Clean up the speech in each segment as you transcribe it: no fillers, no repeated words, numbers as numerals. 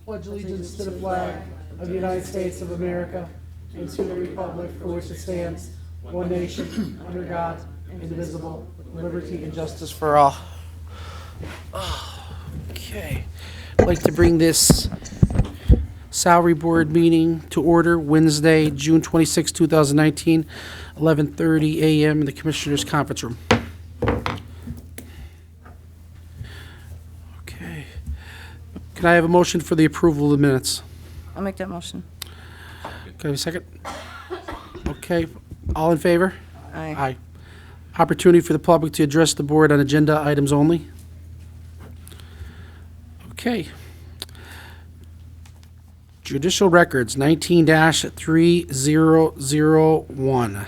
pledge allegiance to the flag of the United States of America and to the republic for which it stands, one nation, under God, indivisible, with liberty and justice for all. Okay. I'd like to bring this salary board meeting to order Wednesday, June 26, 2019, 11:30 a.m. in the Commissioners' Conference Room. Okay. Can I have a motion for the approval of the minutes? I'll make that motion. Can I have a second? Okay. All in favor? Aye. Aye. Opportunity for the public to address the board on agenda items only. Okay. Judicial Records, 19-3001.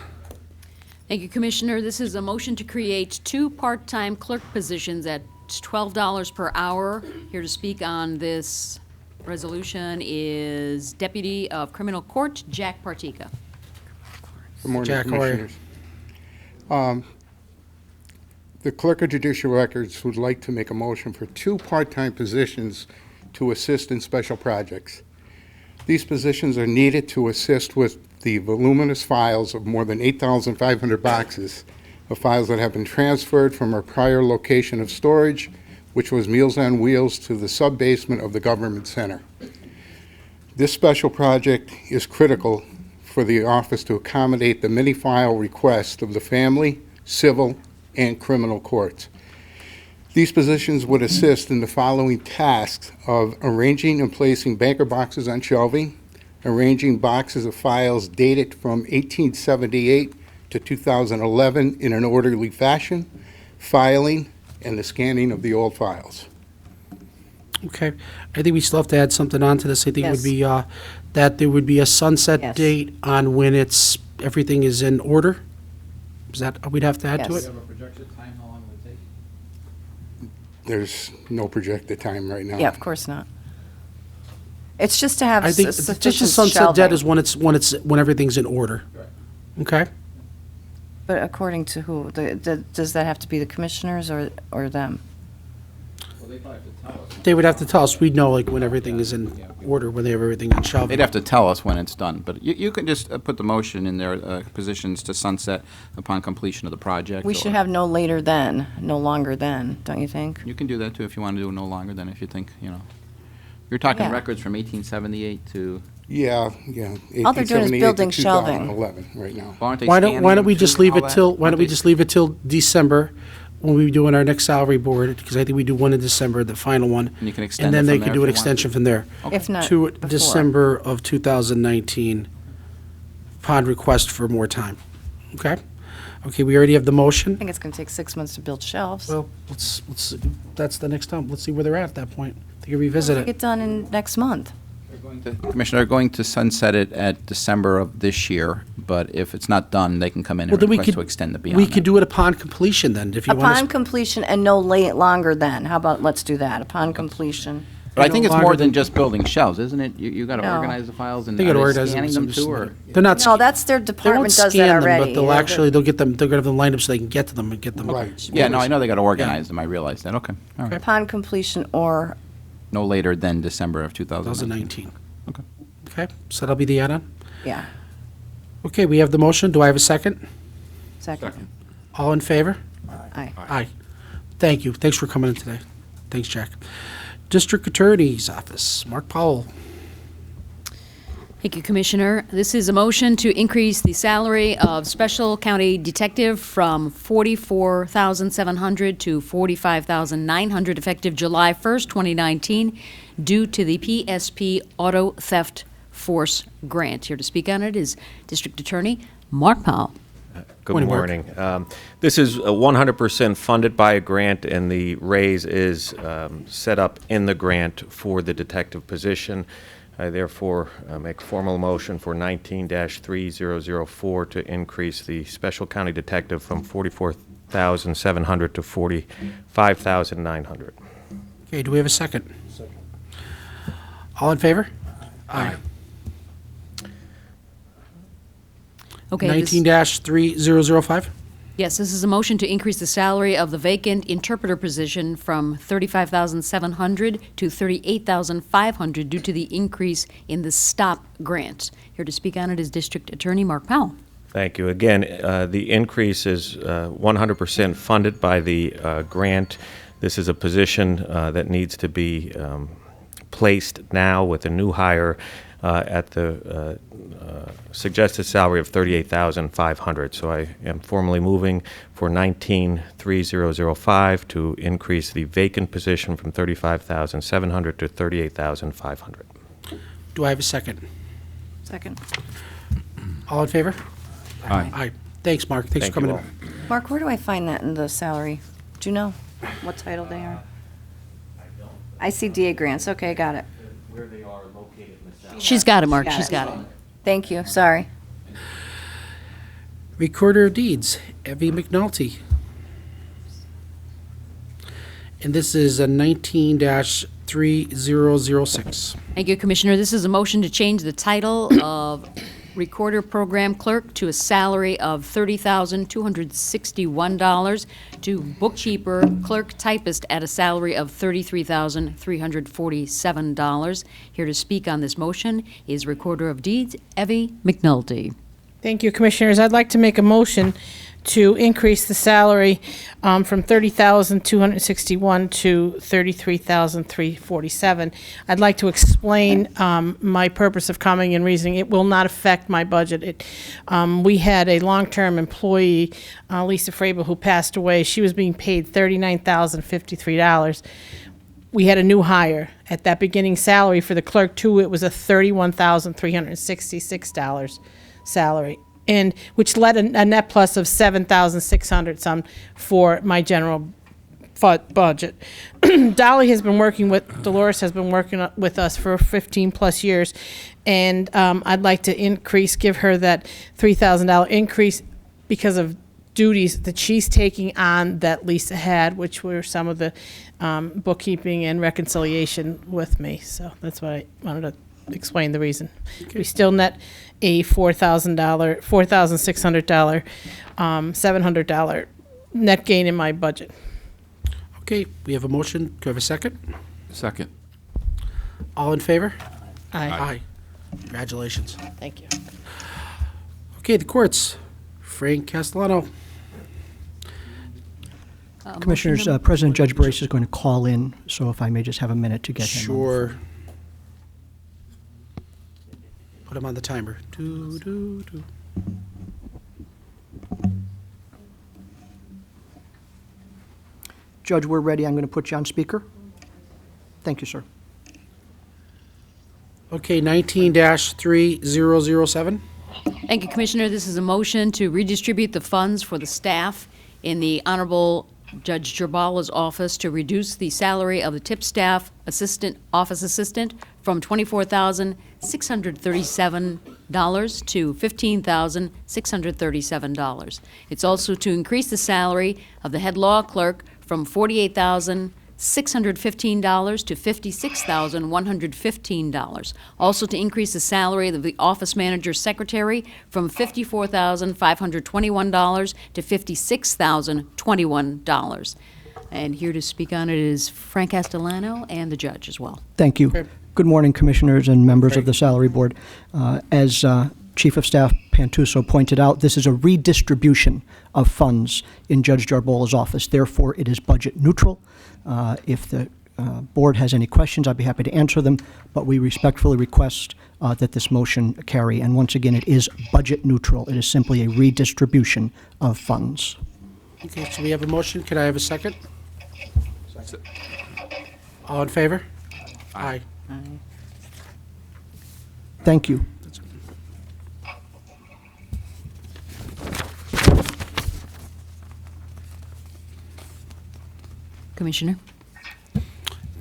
Thank you, Commissioner. This is a motion to create 2 part-time clerk positions at $12 per hour. Here to speak on this resolution is Deputy of Criminal Court, Jack Partika. Good morning, Jack, how are you? Commissioners. The Clerk of Judicial Records would like to make a motion for 2 part-time positions to assist in special projects. These positions are needed to assist with the voluminous files of more than 8,500 boxes of files that have been transferred from our prior location of storage, which was Meals on Wheels, to the sub-basement of the Government Center. This special project is critical for the office to accommodate the many file requests of the family, civil, and criminal courts. These positions would assist in the following tasks of arranging and placing banker boxes on shelving, arranging boxes of files dated from 1878 to 2011 in an orderly fashion, filing, and the scanning of the old files. Okay. I think we still have to add something on to this. I think it would Yes. be that there would be a sunset Yes. date on when everything is in order. Is that, we'd have to add to Yes. it? have a projected time, how long would it take? There's no projected time right now. Yeah, of course not. It's just to have I think sufficient just a sunset date is shelving. when everything's in order. Okay? But according to who? Does that have to be the commissioners or them? Well, they probably have to tell us. They would have to tell us. We'd know, like, when everything is in order, when they have everything on shelving. They'd have to tell us when it's done, but you can just put the motion in there, positions to sunset upon completion of the project. We should or- have no later than, no longer than, don't you think? You can do that, too, if you want to do it no longer than if you think, You're talking Yeah. records from 1878 to, Yeah. All they're doing is 1878 to building shelving. 2011 right now. well, aren't they Why scanning don't we them just too leave and it all till, that? why don't we Aren't just leave it till December, when we do our next salary board, because I think we do one in December, the final one. And you can extend And it then from they there can do if an you want extension to. from there. If not To before. December of 2019, upon request for more time. Okay? Okay, we already have the I motion. think it's going to take 6 months to build shelves. Well, let's, that's the next time. Let's see where they're at that point. They can revisit it. Get done in next month. Commissioner, they're going to sunset it at December of this year, but if it's not done, they can come in Well, and then we request could, to extend it beyond we that. could do it upon completion then, if you want Upon to. completion and no longer than. How about, let's do that, upon completion. But I think no it's more longer than than- just building shelves, isn't it? You got to No. organize the files and They gotta are they organize them, scanning so them just too, submit or? it. They're not. No, that's their They won't department does that scan them, already. but they'll actually, they'll have them lined up so they can get to them and get them. Right. Yeah, no, I know they got to organize them, I realize that, okay. All right. Upon completion or, No later than December of 2019. 2019. Okay. Okay, so that'll be the add-on. yeah, Okay, we have the motion. Do I have a second? second. All in favor? Aye. Aye. Thank you. Thanks for coming in today. Thanks, Jack. District Attorney's Office, Mark Powell. Thank you, Commissioner. This is a motion to increase the salary of Special County Detective from $44,700 to $45,900 effective July 1st, 2019, due to the PSP Auto Theft Force Grant. Here to speak on it is District Attorney Mark Powell. Good Morning, Mark. morning. This is 100% funded by a grant, and the raise is set up in the grant for the detective position. I therefore make a formal motion for 19-3004 to increase the special county detective from $44,700 to $45,900. Okay, do we have a second? All in favor? Aye. Okay. this- 19-3005? Yes, this is a motion to increase the salary of the vacant interpreter position from $35,700 to $38,500 due to the increase in the STOP grant. Here to speak on it is District Attorney Mark Powell. Thank you. Again, the increase is 100% funded by the grant. This is a position that needs to be placed now with a new hire at the suggested salary of $38,500. So I am formally moving for 19,3005 to increase the vacant position from $35,700 to $38,500. Do I have a second? Second. All in favor? Aye. Aye. Thanks, Mark. Thanks Thank for you coming all. in. Mark, where do I find that in the salary? Do you know what title they are? I see DA grants. Okay, got it. Where they are located in the salary. She's got it, Mark, Got she's it. got it. Thank you, sorry. Recorder of Deeds, Evie McNulty. And this is a 19-3006. Thank you, Commissioner. This is a motion to change the title of Recorder Program Clerk to a salary of $30,261 to Bookkeeper Clerk Typist at a salary of $33,347. Here to speak on this motion is Recorder of Deeds, Evie McNulty. Thank you, Commissioners. I'd like to make a motion to increase the salary from $30,261 to $33,347. I'd like to explain my purpose of coming and reasoning. It will not affect my budget. We had a long-term employee, Lisa Frabel, who passed away. She was being paid $39,053. We had a new hire. At that beginning salary for the clerk, too, it was a $31,366 salary, and which led a net plus of $7,600 some for my general budget. Dolores has been working with us for 15 plus years, and I'd like to give her that $3,000 increase because of duties that she's taking on that Lisa had, which were some of the bookkeeping and reconciliation with me. So that's what I wanted to explain the reason. We still net a $4,600, $700 net gain in my budget. Okay, we have a motion. Do I have a second? Second. All in favor? Aye. Aye. Congratulations. Thank you. Okay, the courts. Frank Castellano. Commissioners, President Judge Brace is going to call in, so if I may just have a minute to get him on the Sure. phone. Put him on the timer. Do, do, do. Judge, we're ready. I'm going to put you on speaker. Thank you, sir. Okay, 19-3007. Thank you, Commissioner. This is a motion to redistribute the funds for the staff in the Honorable Judge Gerbala's office to reduce the salary of the tip staff office assistant from $24,637 to $15,637. It's also to increase the salary of the head law clerk from $48,615 to $56,115. Also to increase the salary of the office manager secretary from $54,521 to $56,021. And here to speak on it is Frank Castellano and the judge as well. Thank you. Okay. Good morning, Commissioners and members of the Salary Board. As Chief of Staff Pantuso pointed out, this is a redistribution of funds in Judge Jarbola's office. Therefore, it is budget neutral. If the board has any questions, I'd be happy to answer them, but we respectfully request that this motion carry. And once again, it is budget neutral. It is simply a redistribution of funds. Okay, so we have a motion. Could I have a second? All in favor? Aye. Thank you. Commissioner?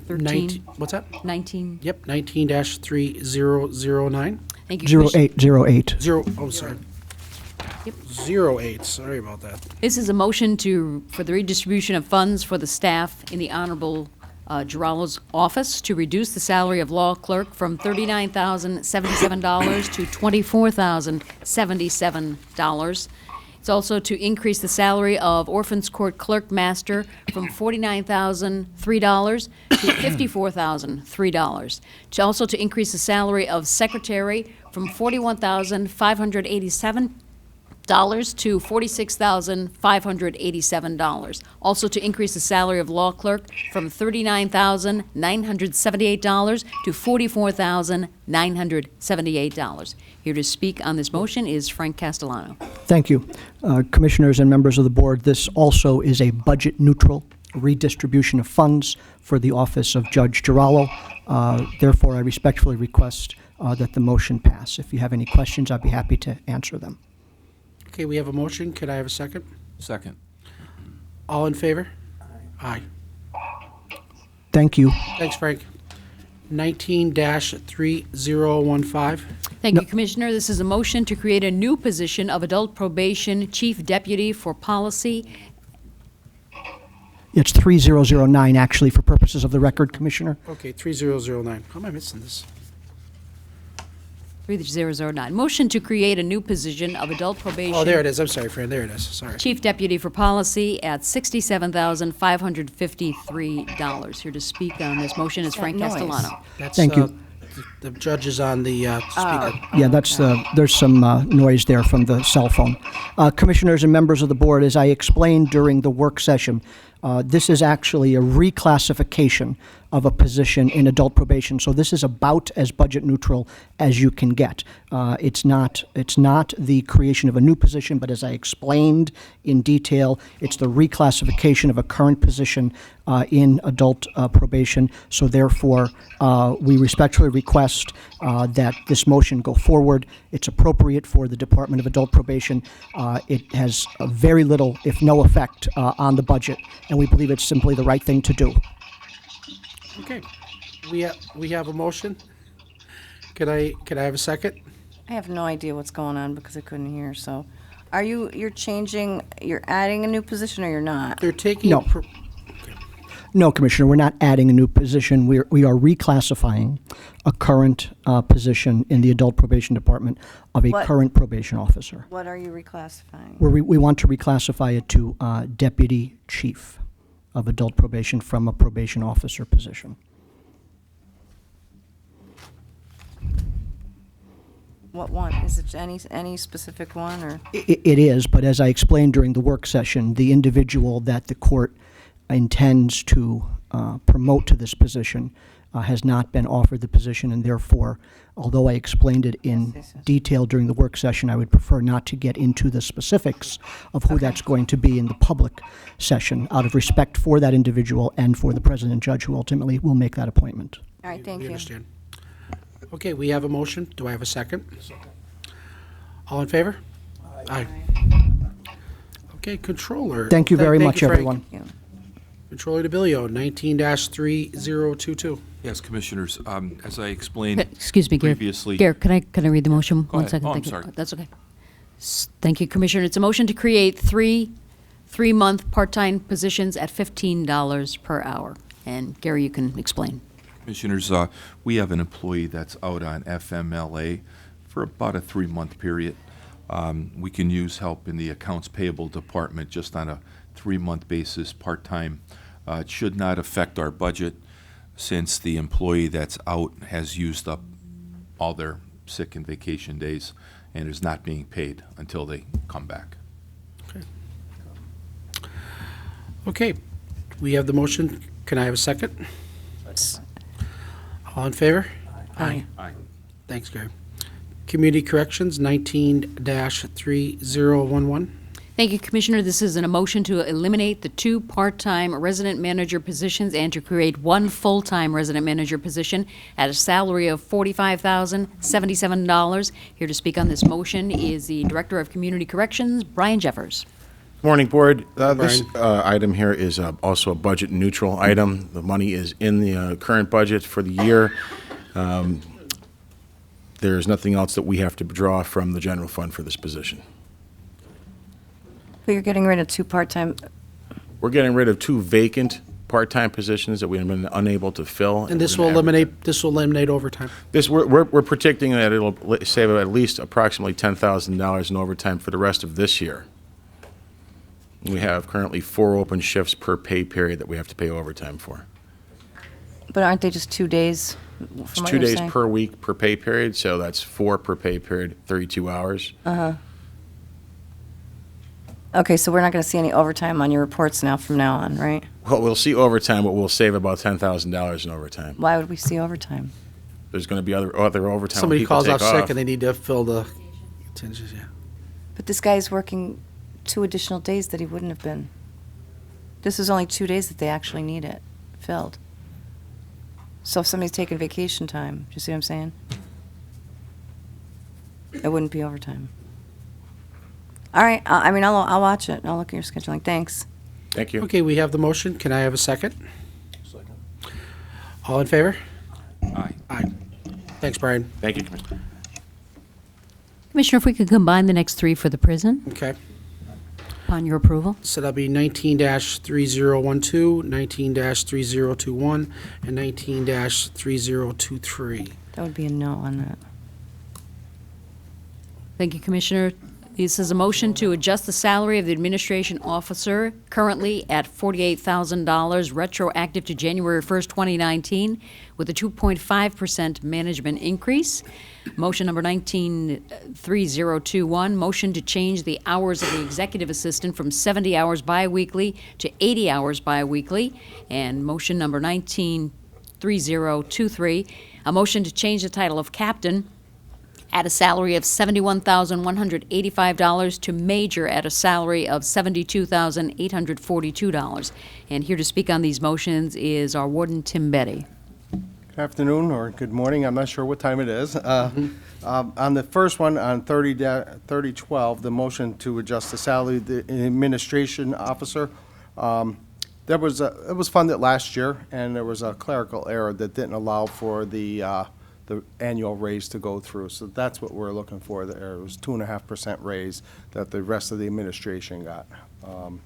13, What's that? 19. Yep, 19-3009. Thank you, Commissioner. 0808. Sorry. Yep. 08, sorry about that. This is a motion for the redistribution of funds for the staff in the Honorable Girallo's office to reduce the salary of law clerk from $39,077 to $24,077. It's also to increase the salary of Orphans Court Clerk Master from $49,003 to $54,003. Also to increase the salary of Secretary from $41,587 to $46,587. Also to increase the salary of law clerk from $39,978 to $44,978. Here to speak on this motion is Frank Castellano. Thank you. Commissioners and members of the board, this also is a budget-neutral redistribution of funds for the office of Judge Girallo. Therefore, I respectfully request that the motion pass. If you have any questions, I'd be happy to answer them. Okay, we have a motion. Could I have a second? Second. All in favor? Aye. Thank you. Thanks, Frank. 19-3015. Thank you, Commissioner. This is a motion to create a new position of Adult Probation Chief Deputy for Policy. It's 3009, actually, for purposes of the record, Commissioner. Okay, 3009. How am I missing this? 3009. Motion to create a new position of Adult Probation. Oh, there it is. I'm sorry, Fran. There it is. Sorry. Chief Deputy for Policy at $67,553. Here to speak on this motion is Frank noise? Castellano. That's, Thank you. The judge is on the speaker. Yeah, there's some noise there from the cell phone. Commissioners and members of the board, as I explained during the work session, this is actually a reclassification of a position in adult probation. So this is about as budget neutral as you can get. It's not the creation of a new position, but as I explained in detail, it's the reclassification of a current position in adult probation. So therefore, we respectfully request that this motion go forward. It's appropriate for the Department of Adult Probation. It has very little, if no effect, on the budget, and we believe it's simply the right thing to do. Okay. We have a motion. Could I have a second? I have no idea what's going on because I couldn't hear, so. You're adding a new position or you're not? They're taking. No. No, Commissioner, we're not adding a new position. We are reclassifying a current position in the Adult Probation Department of a What? current probation officer. What are you reclassifying? We want to reclassify it to Deputy Chief of Adult Probation from a probation officer position. What one? Is it any specific one or? It is, but as I explained during the work session, the individual that the court intends to promote to this position has not been offered the position, and therefore, although I explained it in Yes. detail during the work session, I would prefer not to get into the specifics of who that's going to be in the public session, out of respect for that individual and for the president judge who ultimately will make that appointment. All right, thank We you. understand. Okay, we have a motion. Do I have a second? All in favor? Aye. Okay, Controller. Thank you very Thank much, you, Frank. everyone. Yeah. Controller DeBillio, 19-3022. Yes, Commissioners, as I explained Excuse me, Gary. previously. Gary, can I read the motion? Go One ahead. second. Oh, I'm Thank you. sorry. That's okay. Thank you, Commissioner. It's a motion to create three-month part-time positions at $15 per hour. And Gary, you can explain. Commissioners, we have an employee that's out on FMLA for about a 3-month period. We can use help in the accounts payable department just on a 3-month basis, part-time. It should not affect our budget since the employee that's out has used up all their sick and vacation days and is not being paid until they come back. Okay, we have the motion. Can I have a second? All in favor? Aye. Aye. Thanks, Gary. Community Corrections, 19-3011. Thank you, Commissioner. This is a motion to eliminate the 2 part-time resident manager positions and to create 1 full-time resident manager position at a salary of $45,077. Here to speak on this motion is the Director of Community Corrections, Brian Jeffers. Morning, Board. This Brian. item here is also a budget-neutral item. The money is in the current budget for the year. There is nothing else that we have to draw from the general fund for this position. But you're getting rid of 2 part-time, We're getting rid of 2 vacant part-time positions that we have been unable to fill. And this we're will gonna advertise. eliminate overtime. We're predicting that it'll save at least approximately $10,000 in overtime for the rest of this year. We have currently 4 open shifts per pay period that we have to pay overtime for. But aren't they just 2 days? It's from what 2 you're days saying? per week per pay period, so that's 4 per pay period, 32 hours. Okay, so we're not going to see any overtime on your reports now from now on, right? Well, we'll see overtime, but we'll save about $10,000 in overtime. Why would we see overtime? There's going to be other overtime. Somebody people calls take out sick off. and they need to fill the contingencies, yeah. But this guy's working 2 additional days that he wouldn't have been. This is only 2 days that they actually need it filled. So if somebody's taking vacation time, do you see what I'm saying? It wouldn't be overtime. All right, I mean, I'll watch it. I'll look at your scheduling. Thanks. Thank you. Okay, we have the motion. Can I have a second? Second. All in favor? Aye. Aye. Thanks, Brian. Thank you, Commissioner. Commissioner, if we could combine the next 3 for the prison, Okay. upon your approval. So that'll be 19-3012, 19-3021, and 19-3023. That would be a no on that. Thank you, Commissioner. This is a motion to adjust the salary of the administration officer currently at $48,000 retroactive to January 1st, 2019, with a 2.5% management increase. Motion number 19-3021, motion to change the hours of the executive assistant from 70 hours biweekly to 80 hours biweekly. And motion number 19-3023, a motion to change the title of captain at a salary of $71,185 to major at a salary of $72,842. And here to speak on these motions is our warden, Tim Betty. Good afternoon, or good morning, I'm not sure what time it is. On the first one, on 3012, the motion to adjust the salary of the administration officer, it was funded last year, and there was a clerical error that didn't allow for the annual raise to go through. So that's what we're looking for there. It was 2.5% raise that the rest of the administration got. On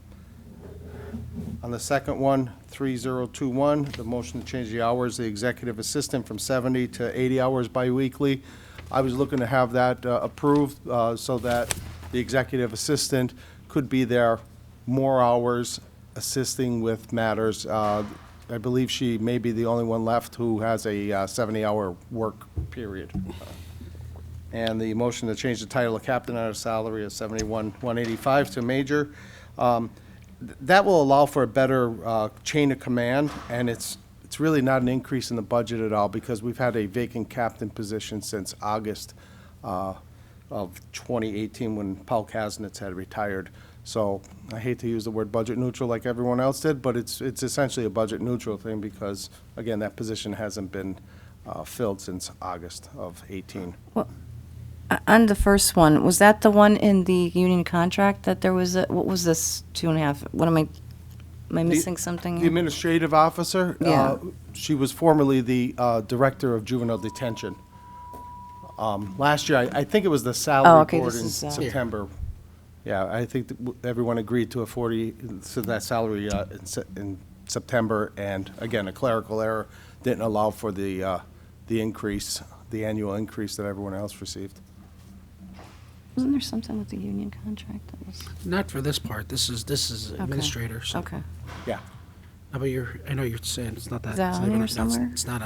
the second one, 3021, the motion to change the hours, the executive assistant from 70 to 80 hours biweekly. I was looking to have that approved so that the executive assistant could be there more hours assisting with matters. I believe she may be the only one left who has a 70-hour work period. And the motion to change the title of captain at a salary of $71,185 to major. That will allow for a better chain of command, and it's really not an increase in the budget at all because we've had a vacant captain position since August of 2018 when Paul Kasnitz had retired. So I hate to use the word budget neutral like everyone else did, but it's essentially a budget neutral thing because, again, that position hasn't been filled since August of 18. Well, on the first one, was that the one in the union contract that there was what was this 2.5? What am I missing something? The here? administrative officer, Yeah. she was formerly the director of juvenile detention. Last year, I think it was the salary okay, board this in is, September. Yeah, I think everyone agreed to that salary in September, and again, a clerical error didn't allow for the increase, the annual increase that everyone else received. Wasn't there something with the union contract that was? Not for this part. This is administrator, so. Okay. Yeah. How about I know you're saying it's not that. Is that it's on not here gonna- no, somewhere? It's not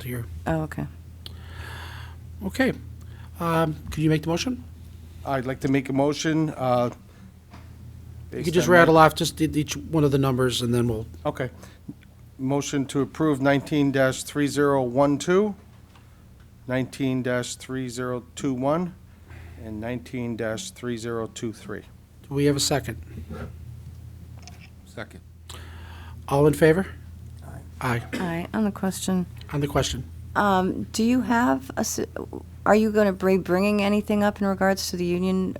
here. Oh, okay. Okay. Could you make the motion? I'd like to make a motion. You could just rattle off just each one of the numbers and then we'll, Okay. Motion to approve 19-3012, 19-3021, and 19-3023. do we have a second? Second. All in favor? Aye. All right, on the question, On the question. do you have are you going to be bringing anything up in regards to the union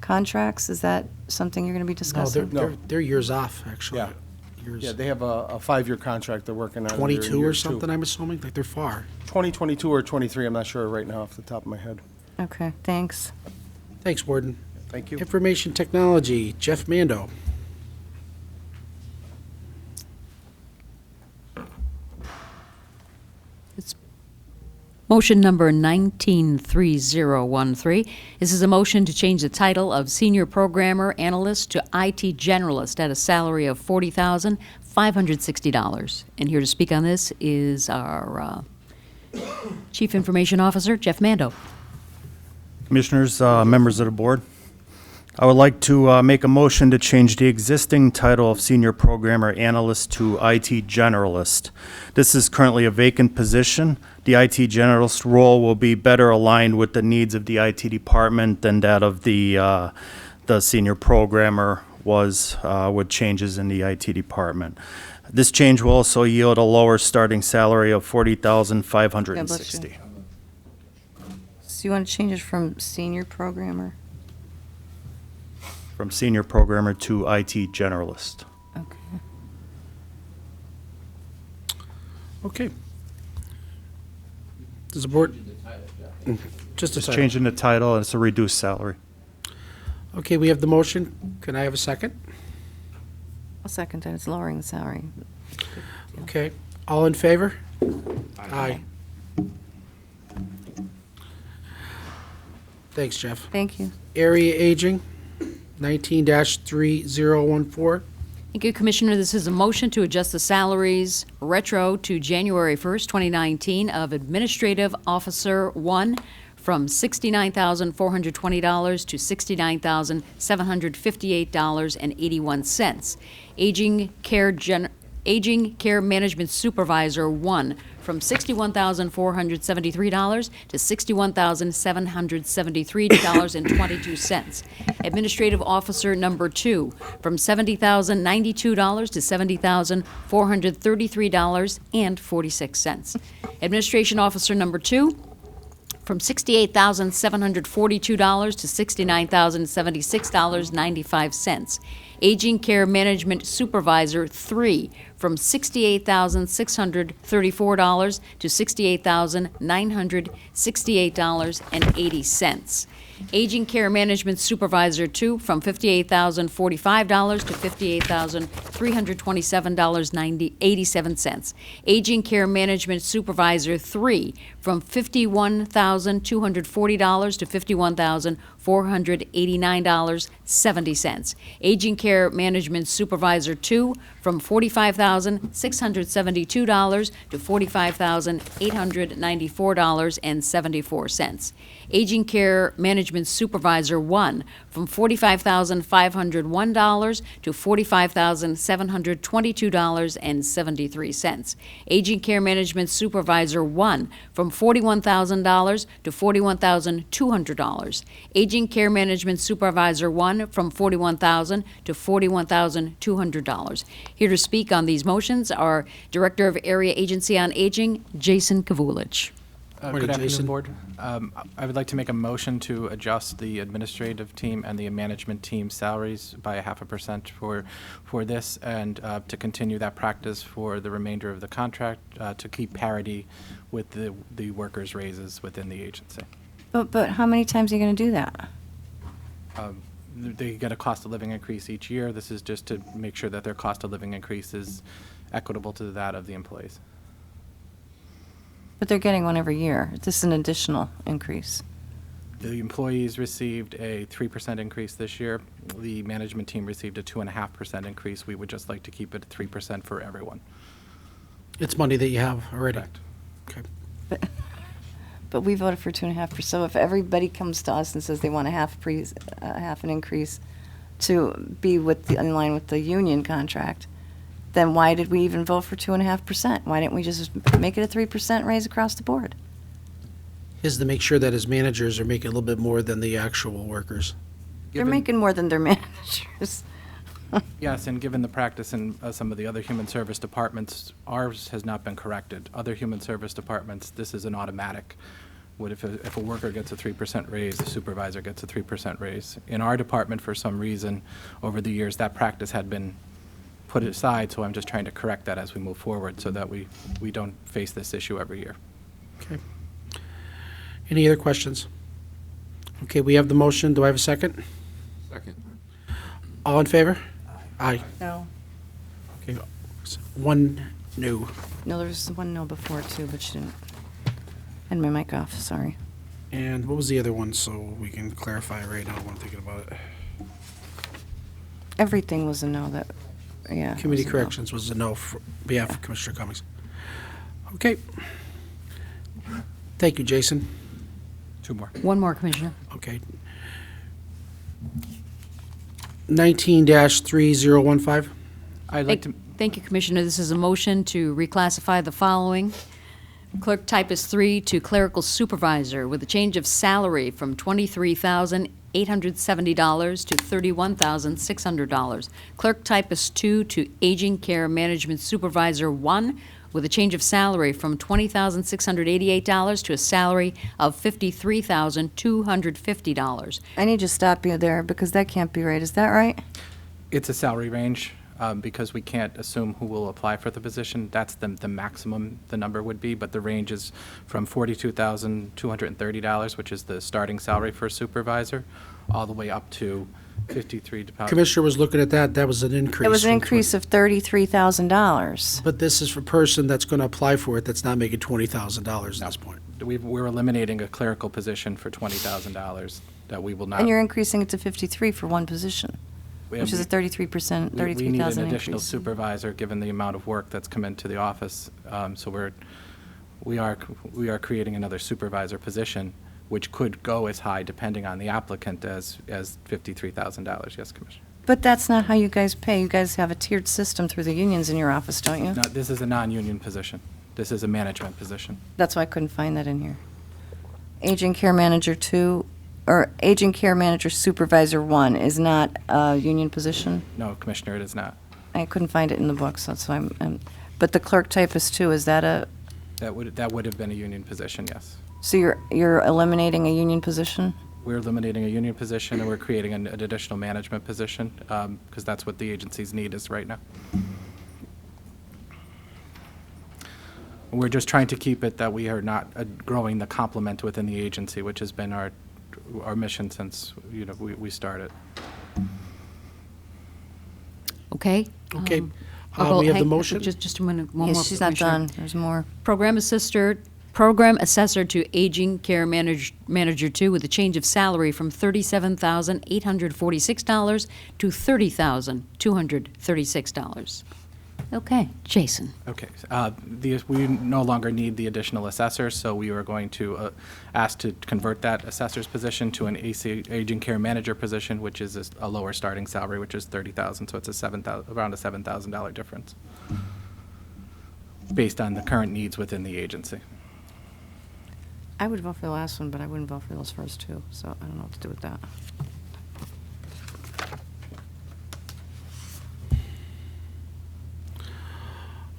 contracts? Is that something you're going to be No, discussing? they're years off, actually. Yeah. Years, Yeah, they have a 5-year contract they're working on. They're in 22 year or 2. something, I'm assuming? Like, they're far. 2022 or 23, I'm not sure right now off the top of my head. Okay, thanks. Thanks, Warden. Thank you. Information Technology, Jeff Mando. Motion number 193013. This is a motion to change the title of Senior Programmer Analyst to IT Generalist at a salary of $40,560. And here to speak on this is our Chief Information Officer, Jeff Mando. Commissioners, members of the board, I would like to make a motion to change the existing title of Senior Programmer Analyst to IT Generalist. This is currently a vacant position. The IT Generalist role will be better aligned with the needs of the IT department than that of the Senior Programmer was with changes in the IT department. This change will also yield a lower starting salary of $40,560. So you want to change it from senior programmer? From Senior Programmer to IT Generalist. Okay. Okay. Does the board? Just a Just second. changing the title, and it's a reduced salary. Okay, we have the motion. Can I have a second? I'll second that. It's lowering the salary. Okay. All in favor? Aye. Thanks, Jeff. Thank you. Area Aging, 19-3014. Thank you, Commissioner. This is a motion to adjust the salaries retro to January 1st, 2019 of Administrative Officer 1 from $69,420 to $69,758.81. Aging Care Management Supervisor 1 from $61,473 to $61,773.22. Administrative Officer Number 2 from $70,092 to $70,433.46. Administration Officer Number 2 from $68,742 to $69,076.95. Aging Care Management Supervisor 3 from $68,634 to $68,968.80. Aging Care Management Supervisor 2 from $58,045 to $58,327.87. Aging Care Management Supervisor 3 from $51,240 to $51,489.70. Aging Care Management Supervisor 2 from $45,672 to $45,894.74. Aging Care Management Supervisor 1 from $45,501 to $45,722.73. Aging Care Management Supervisor 1 from $41,000 to $41,200. Aging Care Management Supervisor 1 from $41,000 to $41,200. Here to speak on these motions are Director of Area Agency on Aging, Jason Kavulich. Morning, Good afternoon, Jason. Board. I would like to make a motion to adjust the administrative team and the management team salaries by 0.5% for this, and to continue that practice for the remainder of the contract, to keep parity with the workers' raises within the agency. But how many times are you going to do that? They get a cost of living increase each year. This is just to make sure that their cost of living increase is equitable to that of the employees. But they're getting one every year. This is an additional increase. The employees received a 3% increase this year. The management team received a 2.5% increase. We would just like to keep it at 3% for everyone. It's money that you have already. Correct. Okay. But we voted for 2.5%. So if everybody comes to us and says they want half an increase to be in line with the union contract, then why did we even vote for 2.5%? Why didn't we just make it a 3% raise across the board? Is to make sure that his managers are making a little bit more than the actual workers. They're making more than their managers. Yes, and given the practice in some of the other human service departments, ours has not been corrected. Other human service departments, this is an automatic. What if a worker gets a 3% raise, the supervisor gets a 3% raise? In our department, for some reason, over the years, that practice had been put aside, so I'm just trying to correct that as we move forward so that we don't face this issue every year. Okay. Any other questions? Okay, we have the motion. Do I have a second? Second. All in favor? Aye. No. Okay. One no. No, there was one no before too, but she didn't. Had my mic off, sorry. And what was the other one, so we can clarify right now while I'm thinking about it? Everything was a no that, yeah. it Community was a no. Corrections was a no for behalf of Commissioner Cummings. Okay. Thank you, Jason. Two more. One more, Commissioner. Okay. 19-3015. I'd like to, Thank you, Commissioner. This is a motion to reclassify the following. Clerk typist 3 to clerical supervisor with a change of salary from $23,870 to $31,600. Clerk typist 2 to aging care management supervisor 1 with a change of salary from $20,688 to a salary of $53,250. I need to stop you there because that can't be right. Is that right? it's a salary range, because we can't assume who will apply for the position. That's the maximum the number would be, but the range is from $42,230, which is the starting salary for a supervisor, all the way up to $53,000. Commissioner was looking at that, that was an increase. It was an from increase of $33,000. But this is for a person that's going to apply for it that's not making $20,000 at this point. We're eliminating a clerical position for $20,000 that we will not. And you're increasing it to 53 for one position, which is a 33%, We need 33,000 an additional increase. supervisor, given the amount of work that's come into the office. So we are creating another supervisor position, which could go as high, depending on the applicant, as $53,000. Yes, Commissioner. But that's not how you guys pay. You guys have a tiered system through the unions in your office, don't you? No, this is a non-union position. This is a management position. That's why I couldn't find that in here. Aging care manager 2, or aging care manager supervisor 1 is not a union position? No, Commissioner, it is not. I couldn't find it in the book, so that's why but the clerk typist 2, is that a, That would have been a union position, yes. so you're eliminating a union position? We're eliminating a union position, and we're creating an additional management position, because that's what the agency's need is right now. We're just trying to keep it that we are not growing the complement within the agency, which has been our mission since, we started. Okay? Okay. I'll go- We have the hang- motion? Just a minute, one more. Yes, she's not Commissioner. done. There's more. Program assessor to aging care manager 2 with a change of salary from $37,846 to $30,236. Okay, Jason. Okay. We no longer need the additional assessor, so we are going to ask to convert that assessor's position to an aging care manager position, which is a lower starting salary, which is $30,000, so it's around a $7,000 difference, based on the current needs within the agency. I would vote for the last one, but I wouldn't vote for those first two, so I don't know what to do with that.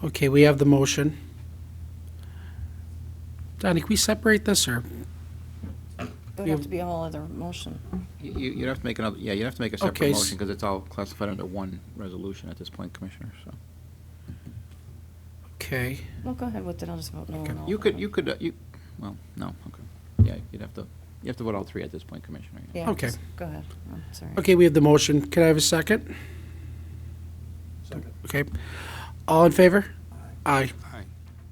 Okay, we have the motion. Donnie, can we separate this, or? It would have to be a whole other motion. You'd have to make another, you'd have to make a separate Okay, motion, because it's all classified under one resolution at this point, Commissioner, so. Okay. Well, go ahead with it, I'll just vote no on all You of could, them. well, no, okay. Yeah, you have to vote all three at this point, Commissioner. Yeah, Okay. just go ahead. I'm sorry. Okay, we have the motion. Can I have a second? Second. Okay. All in favor? Aye.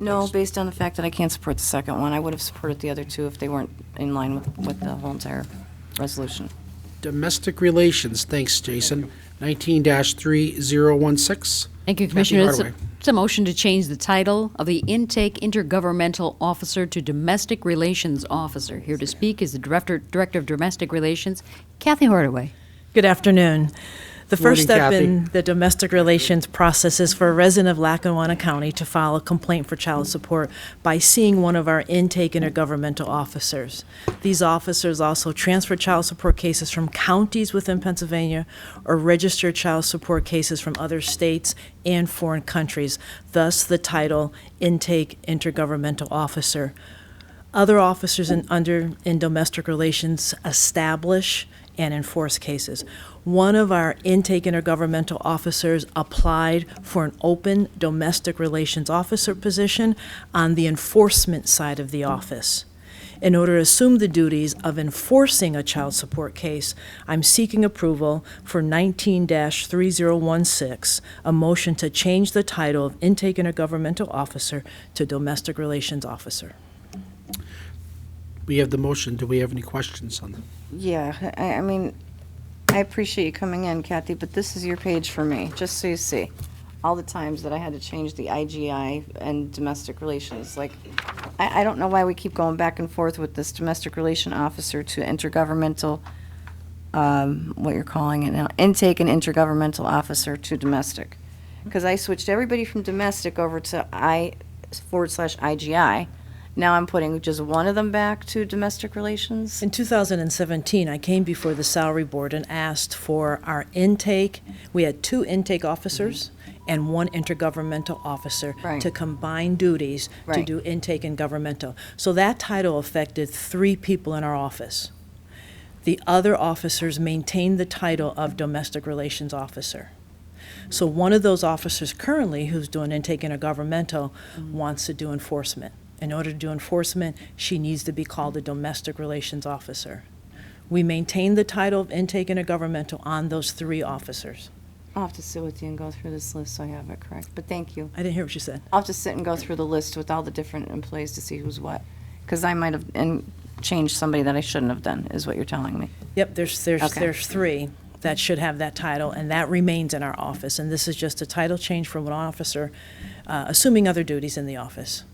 No, based on the fact that I can't support the second one. I would have supported the other two if they weren't in line with the whole entire resolution. Domestic relations, thanks, Jason. 19-3016. Thank you, Kathy Commissioner. Hardaway. It's a motion to change the title of the Intake Intergovernmental Officer to Domestic Relations Officer. Here to speak is the Director of Domestic Relations, Kathy Hardaway. Good afternoon. The Morning, first step Kathy. in the domestic relations process is for a resident of Lackawanna County to file a complaint for child support by seeing one of our intake intergovernmental officers. These officers also transfer child support cases from counties within Pennsylvania or register child support cases from other states and foreign countries, thus the title Intake Intergovernmental Officer. Other officers in domestic relations establish and enforce cases. One of our intake intergovernmental officers applied for an open domestic relations officer position on the enforcement side of the office. In order to assume the duties of enforcing a child support case, I'm seeking approval for 19-3016, a motion to change the title of intake intergovernmental officer to domestic relations officer. We have the motion. Do we have any questions on them? Yeah, I mean, I appreciate you coming in, Kathy, but this is your page for me, just so you see. All the times that I had to change the IGI and domestic relations, like, I don't know why we keep going back and forth with this domestic relation officer to intergovernmental, what you're calling it now, intake and intergovernmental officer to domestic. Because I switched everybody from domestic over to I/IGI. Now I'm putting just one of them back to domestic relations. In 2017, I came before the salary board and asked for our intake. We had 2 intake officers and 1 intergovernmental officer Right. to combine duties to Right. do intake and governmental. So that title affected 3 people in our office. The other officers maintained the title of domestic relations officer. So one of those officers currently, who's doing intake intergovernmental, wants to do enforcement. In order to do enforcement, she needs to be called a domestic relations officer. We maintain the title of intake intergovernmental on those 3 officers. I'll have to sit with you and go through this list so I have it correct, but thank you. I didn't hear what you said. I'll have to sit and go through the list with all the different employees to see who's what. Because I might have changed somebody that I shouldn't have done, is what you're telling me. Yep, there's Okay. 3 that should have that title, and that remains in our office. And this is just a title change for one officer, assuming other duties in the office.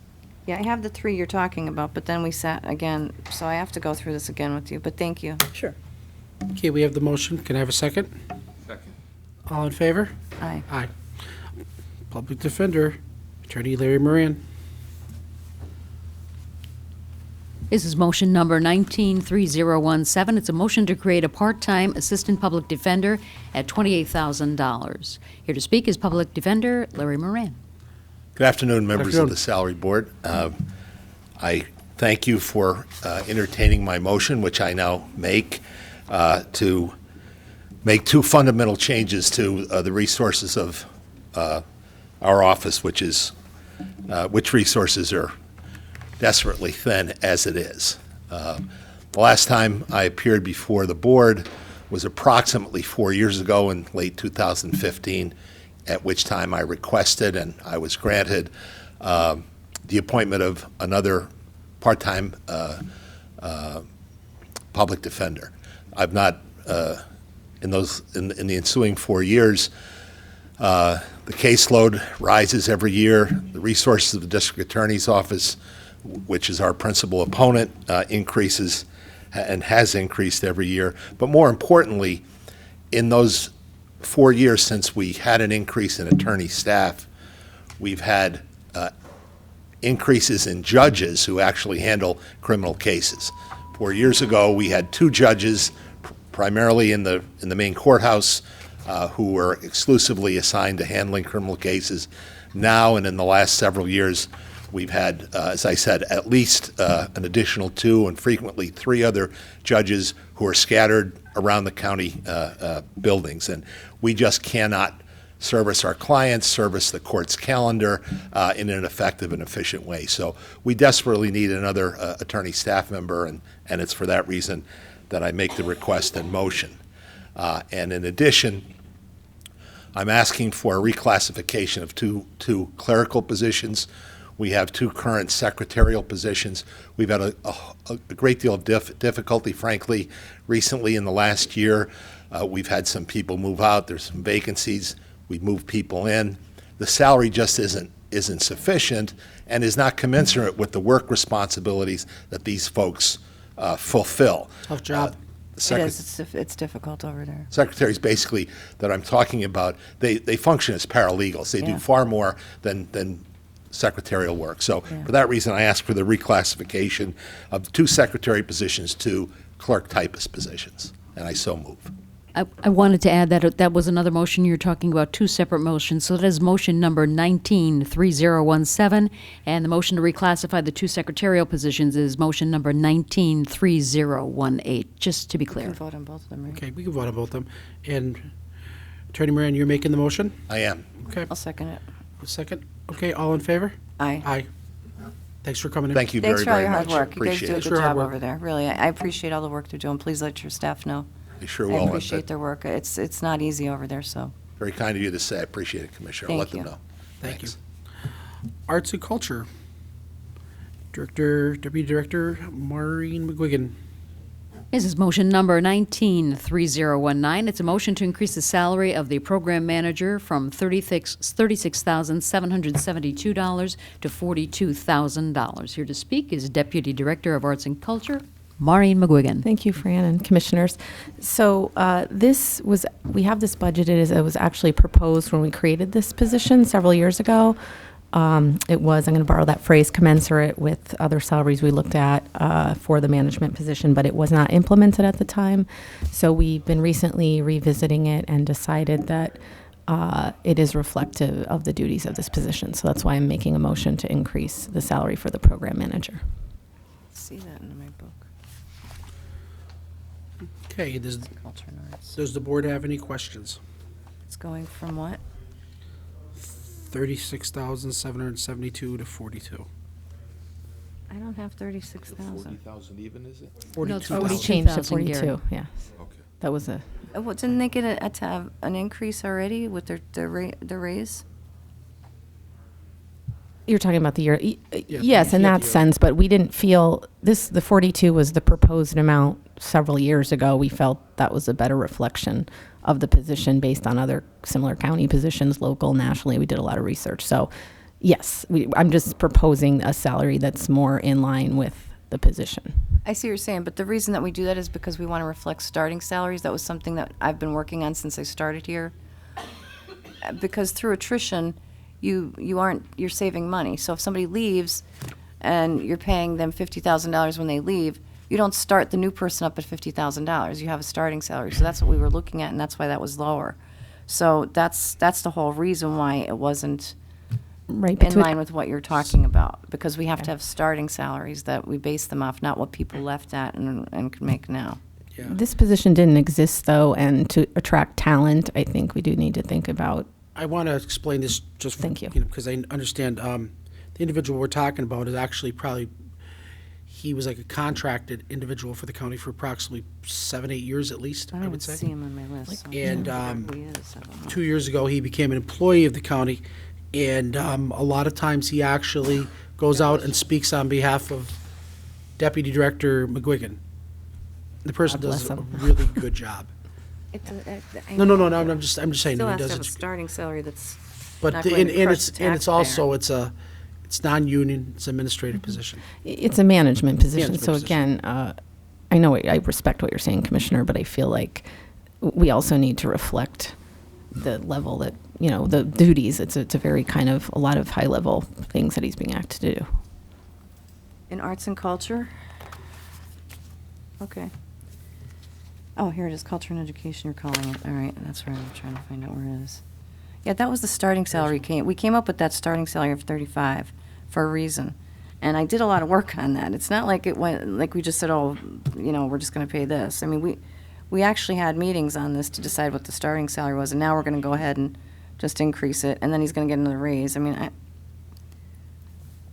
Yeah, I have the 3 you're talking about, but then we sat again, so I have to go through this again with you, but thank you. Sure. Okay, we have the motion. Can I have a second? Second. All in favor? Aye. Aye. Public Defender, Attorney Larry Moran. This is motion number 193017. It's a motion to create a part-time assistant public defender at $28,000. Here to speak is Public Defender Larry Moran. Good afternoon, members afternoon. of the Salary Board. I thank you for entertaining my motion, which I now make, to make 2 fundamental changes to the resources of our office, which resources are desperately thin as it is. The last time I appeared before the board was approximately 4 years ago in late 2015, at which time I requested and I was granted the appointment of another part-time public defender. I've not, in the ensuing 4 years, the caseload rises every year. The resources of the district attorney's office, which is our principal opponent, increases and has increased every year. But more importantly, in those 4 years since we had an increase in attorney staff, we've had increases in judges who actually handle criminal cases. 4 years ago, we had 2 judges, primarily in the main courthouse, who were exclusively assigned to handling criminal cases. Now, and in the last several years, we've had, as I said, at least an additional 2 and frequently 3 other judges who are scattered around the county buildings. And we just cannot service our clients, service the court's calendar in an effective and efficient way. So we desperately need another attorney staff member, and it's for that reason that I make the request and motion. And in addition, I'm asking for a reclassification of two clerical positions. We have 2 current secretarial positions. We've had a great deal of difficulty, frankly, recently in the last year. We've had some people move out. There's some vacancies. We've moved people in. The salary just isn't sufficient and is not commensurate with the work responsibilities that these folks fulfill. Tough job. It is, it's difficult over there. Secretaries, basically, that I'm talking about, they function as paralegals. They do Yeah. far more than secretarial work. So for that reason, I ask for the reclassification of 2 secretary positions to clerk typist positions, and I so move. I wanted to add that that was another motion. You're talking about 2 separate motions. So that is motion number 193017, and the motion to reclassify the 2 secretarial positions is motion number 193018, just to be We clear. can vote on both of them, right? Okay, we can vote on both of them. And Attorney Moran, you're making the motion? I am. Okay, I'll second it. a second. Okay, all in favor? Aye. Aye. Thanks for coming in. Thank you Thanks very, for all very your hard much. work. You guys Appreciate do a it. Thanks for good your hard job work. over there. Really, I appreciate all the work they're doing. Please let your staff know. I sure I will. appreciate their work. It's not easy over there, so. Very kind of you to say. I appreciate it, Commissioner. I'll let Thank them you. know. Thank you. Thanks. Arts and Culture. Deputy Director Maureen McGuigan. This is motion number 193019. It's a motion to increase the salary of the program manager from $36,772 to $42,000. Here to speak is Deputy Director of Arts and Culture, Maureen McGuigan. Thank you, Fran and Commissioners. So we have this budgeted as it was actually proposed when we created this position several years ago. It was, I'm going to borrow that phrase, commensurate with other salaries we looked at for the management position, but it was not implemented at the time. So we've been recently revisiting it and decided that it is reflective of the duties of this position. So that's why I'm making a motion to increase the salary for the program manager. See that in my book. Okay, Culture and arts. does the board have any questions? It's going from what? 36,772 to 42. I don't have 36,000. 40,000 even, is it? No, it's 42,000. We changed to 42,000, Gary. 42, yes. Okay. That was a, Well, didn't they get to have an increase already with their raise? you're talking about the year. Yes, in yeah, that the year. sense, but we didn't feel, the 42 was the proposed amount several years ago. We felt that was a better reflection of the position based on other similar county positions, local, nationally. We did a lot of research. So, yes, I'm just proposing a salary that's more in line with the position. I see what you're saying, but the reason that we do that is because we want to reflect starting salaries. That was something that I've been working on since I started here. Because through attrition, you're saving money. So if somebody leaves and you're paying them $50,000 when they leave, you don't start the new person up at $50,000. You have a starting salary. So that's what we were looking at, and that's why that was lower. So that's the whole reason why it wasn't Right. in line with what you're talking about, because we have to have starting salaries that we base them off, not what people left at and can make now. Yeah. This position didn't exist, though, and to attract talent, I think we do need to think about. I want to explain this just Thank you. Because I understand the individual we're talking about is actually he was like a contracted individual for the county for approximately 7-8 years at least, I I don't would say. see him on my list. so And who he is, I don't know. 2 years ago, he became an employee of the county, and a lot of times he actually goes out and speaks on behalf of Deputy Director McGuigan. The person God does bless a him. really good job. No, I'm just saying. Still he has to does have a it. starting salary that's But not the- going and, to and crush it's the and it's taxpayer. also it's non-union, it's administrative position. It's a management position. Management So position. again, I know I respect what you're saying, Commissioner, but I feel like we also need to reflect the level that, the duties. It's a very kind of a lot of high-level things that he's being asked to do. In arts and culture? Okay. Oh, here it is, culture and education, you're calling it. All right, that's where I'm trying to find out where it is. Yeah, that was the starting salary. We came up with that starting salary of 35 for a reason. And I did a lot of work on that. It's not like it went, like we just said, we're just going to pay this. I mean, we actually had meetings on this to decide what the starting salary was, and now we're going to go ahead and just increase it, and then he's going to get another raise. I mean,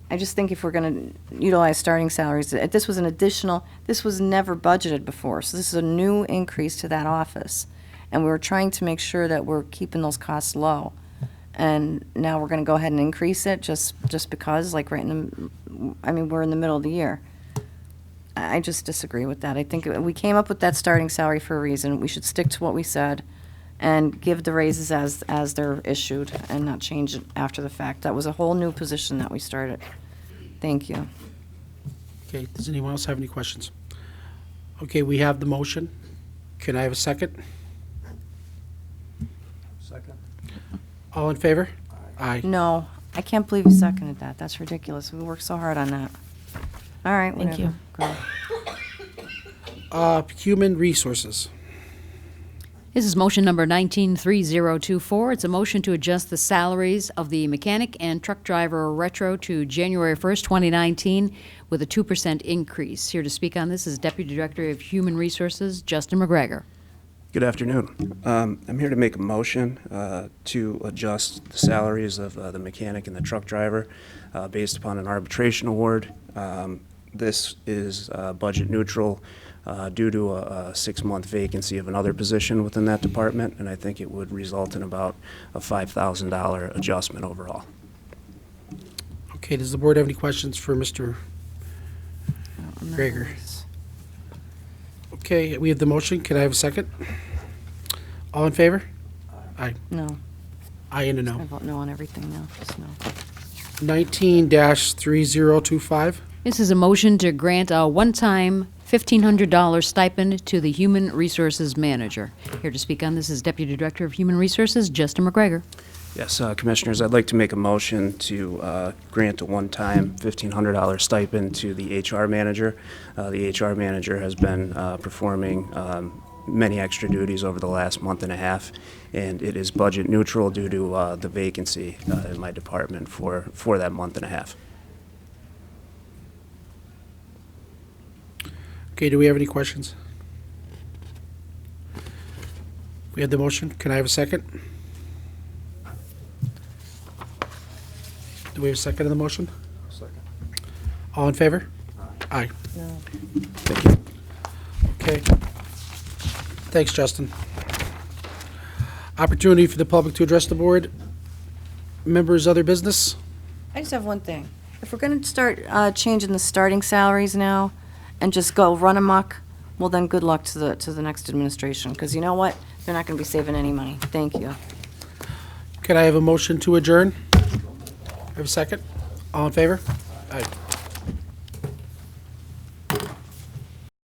I just think if we're going to utilize starting salaries, this was this was never budgeted before, so this is a new increase to that office. And we were trying to make sure that we're keeping those costs low. And now we're going to go ahead and increase it just because, like we're in the middle of the year. I just disagree with that. I think we came up with that starting salary for a reason. We should stick to what we said and give the raises as they're issued and not change it after the fact. That was a whole new position that we started. Thank you. Okay, does anyone else have any questions? Okay, we have the motion. Can I have a second? Second. All in favor? Aye. No, I can't believe you seconded that. That's ridiculous. We worked so hard on that. All right, Thank you. whatever. Go. Human resources. This is motion number 193024. It's a motion to adjust the salaries of the mechanic and truck driver retro to January 1st, 2019, with a 2% increase. Here to speak on this is Deputy Director of Human Resources, Justin McGregor. Good afternoon. I'm here to make a motion to adjust the salaries of the mechanic and the truck driver based upon an arbitration award. This is budget neutral due to a 6-month vacancy of another position within that department, and I think it would result in about a $5,000 adjustment overall. Okay, does the board have any questions for Mr. Gregor. Okay, we have the motion. Can I have a second? All in favor? Aye. No. Aye and a I no. vote no on everything now, just no. 19-3025. This is a motion to grant a one-time $1,500 stipend to the Human Resources Manager. Here to speak on this is Deputy Director of Human Resources, Justin McGregor. Yes, Commissioners, I'd like to make a motion to grant a one-time $1,500 stipend to the HR manager. The HR manager has been performing many extra duties over the last month and a half, and it is budget neutral due to the vacancy in my department for that month and a half. Okay, do we have any questions? We have the motion. Can I have a second? Do we have a second on the motion? Second. All in favor? Aye. No. Thank you. Okay. Thanks, Justin. Opportunity for the public to address the board. Members, other business? I just have one thing. If we're gonna start changing the starting salaries now and just go run amok, well then good luck to the next administration, because you know what? They're not gonna be saving any money. Thank you. Can I have a motion to adjourn? Have a second? All in favor? Aye.